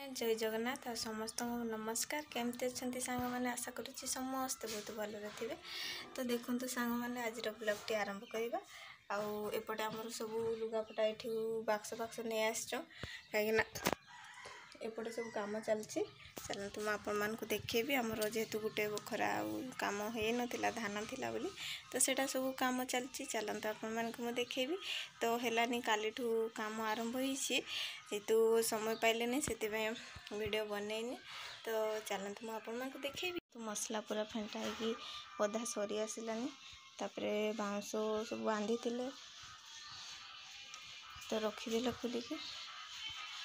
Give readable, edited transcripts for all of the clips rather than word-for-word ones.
जय जगन्नाथ आ समस्त नमस्कार। केमती अच्छा सांग मैंने आशा करुच्ची समस्ते बहुत भलरे थे। तो देखो सांग मैंने आज ब्लॉग आरंभ करवा। आउपटे आमर सब लुगापटा ये बाक्स फाक्स नहीं आस कहीं एपटे सब कम चलती। चलते मुझे आपण मानक देखेबी आमर जेहेतु गोटे बखरा कम हो नाला धान थिला बोली तो सेटा सब कम चलती। चलते आपण मानक मुझे देखेबी तो हेलानी काली काम आरंभ होतु समय पाइले नहीं से वीडियो बनईनी। तो चलते मुझे आपण मानक देखेबी। तो मसला पूरा फेंटा है अधा सरी आसलानी तापरे बाउंस सब बांधी तो रखीदे खोलिकी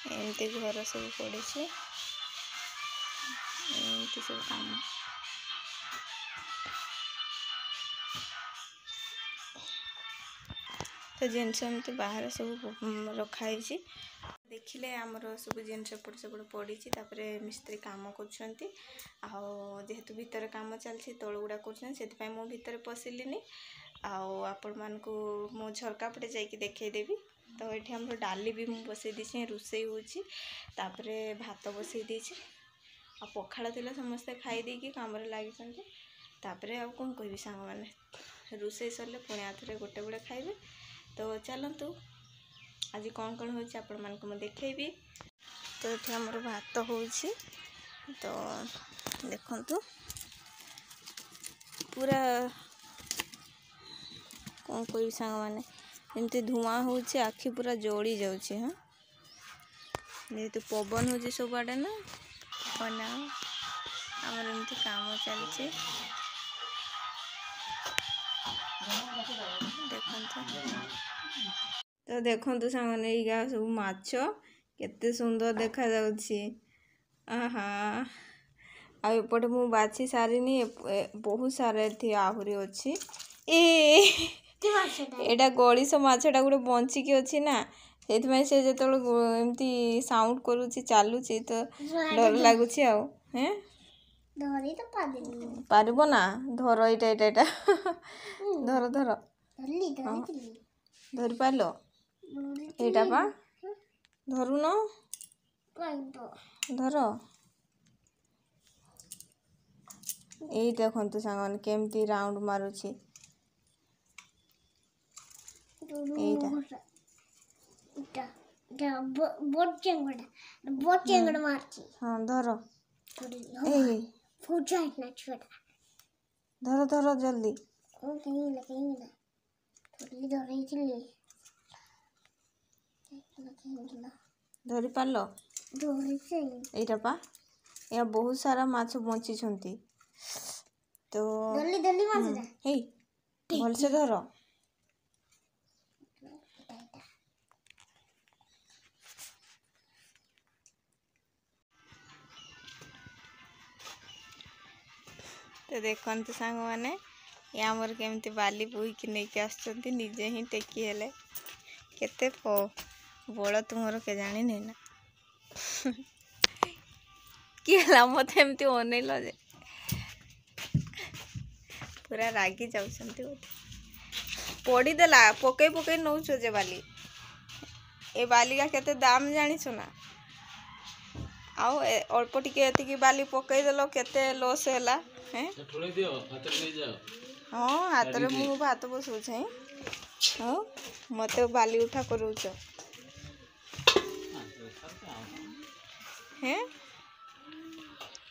एमती घर सब पड़ी एमती सब काम तो जिनस एमती बाहर सब रखाई देखिले आमर सब जिनस एपट सेपट पड़ी मिस्त्री काम करेतु भितर काम चलती तल गुड़ा कर मो भितर पशिलीनी आपण मानक मो झरका पटे जाकि देखईदेवी। तो ये आम डाली भी मुझे बसई दी रोसई होपरे भात बसई दी पखाड़ थी समस्ते खाईदे कि कम लगी कौन कह सांग मैंने रोसई सरले पुणी आथरे गोटे बेले खाइबे। तो चलतु आज कौन कौन हो आपण मानक मैं देखी। तो ये आमर भात हो तो देखु पूरा कौन कह सांग मैंने एमती धुआं हो आखि पूरा जली जाऊँगी। हाँ जेहेतु पवन हो सब आड़े ना बना आमर एमती काम चलती। तो देखु सांग या सब माछ केते सुंदर देखा जाउछि। आहा आउपटे मु बाछी सारिनी बहुत सारा थी आहुरी अच्छी एटा गड़ीश मछटा गोटे बंचिकी अच्छी ना से जो एमती साउंड करुच्ची चलुची तो डर लगुच पारब ना धर ये धर धर धरी पार एटा पा धरुन धर यही देखु सांग केमती राउंड मारुची हाँ धर धर धर जल्दी धरी पार यहीटा पा या बहुत सारा माछ बंची तो भल से धर तो देखते सांग मैंने आमर केमती बाली बोईकी नहीं आसुँच निजे ही टेकी हेले केते बड़ तुमर के जानी नहीं ना किला मत एमती अनैल जे पूरा रागी जाऊँ पड़ीदेला पकई पकई नौच जे बाली ए बालिका केते दाम जानीस ना आउ अल्प टिके बाली पकईदेल केते लॉस है। हाँ हाथ में मु भात बसौछ हाँ मत बाली उठा करूच हैं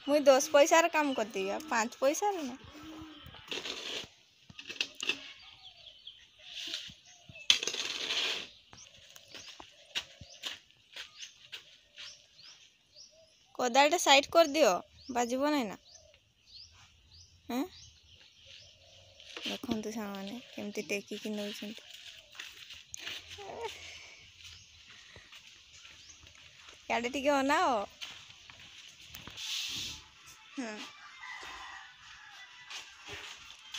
मुई 10 पैसार काम करती 5 पैसा ना कदाटा साइड कर दियो बाजब नहीं ना। हाँ देखु सांग मैंने केमती टेकिकी नौ याडे टिके अनाओ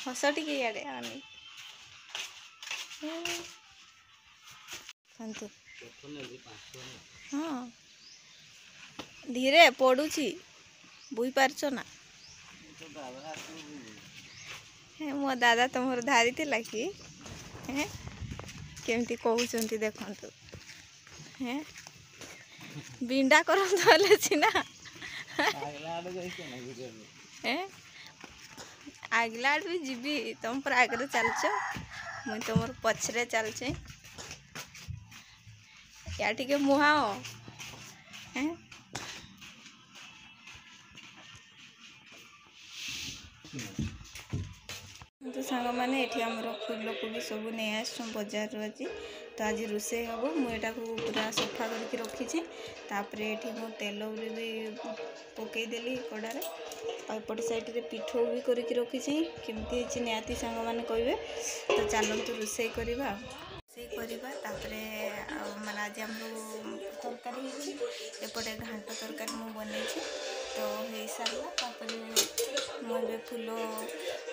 हस टिके याडे अने हाँ धीरे पड़ुची बुई पारछ ना मो दादा तुम धारी थिला कि केमती कहते देखु हैं बिंडा करले सीना आगला आड़ भी जीवी तुम पर आगे चलच मुई तुम पछरे चलचे या टिके मुहाओ हैं तो सांग मैंने ये आमर फूल को भी सब नहीं आस बजार आज तो आज रोसे हम मुझा पूरा सफा करके रखी तापर ये मु तेल भी पकईदेली कड़ार आउट साइड पिठो भी करके रखी केमती निहाती सांग मैंने कहे तो चलतु रोसे करवा तापरे माने आज आम तरकारी एपटे घाट तरकारी मु बन तो हो सारा तापर मुझे फूल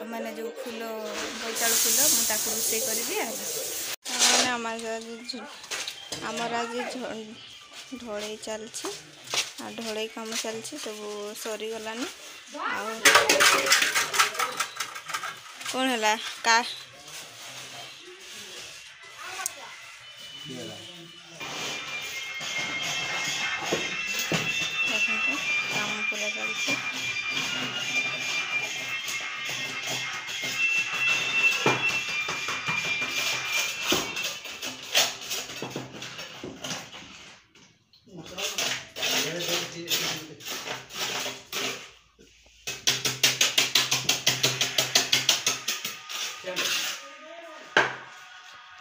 माने जो फूल बोईतालु फूल मुझे रोसे करी आमर आज ढोड़े चलछि ढोड़े काम चलछि सब सरीगलानी कौन है का काम पूरा चलछि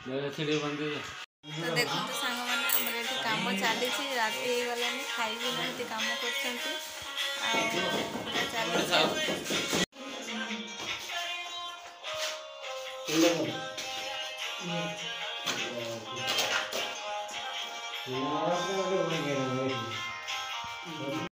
तो देखो तो सांग मैंने कम चली राति गला खाई ना कम कर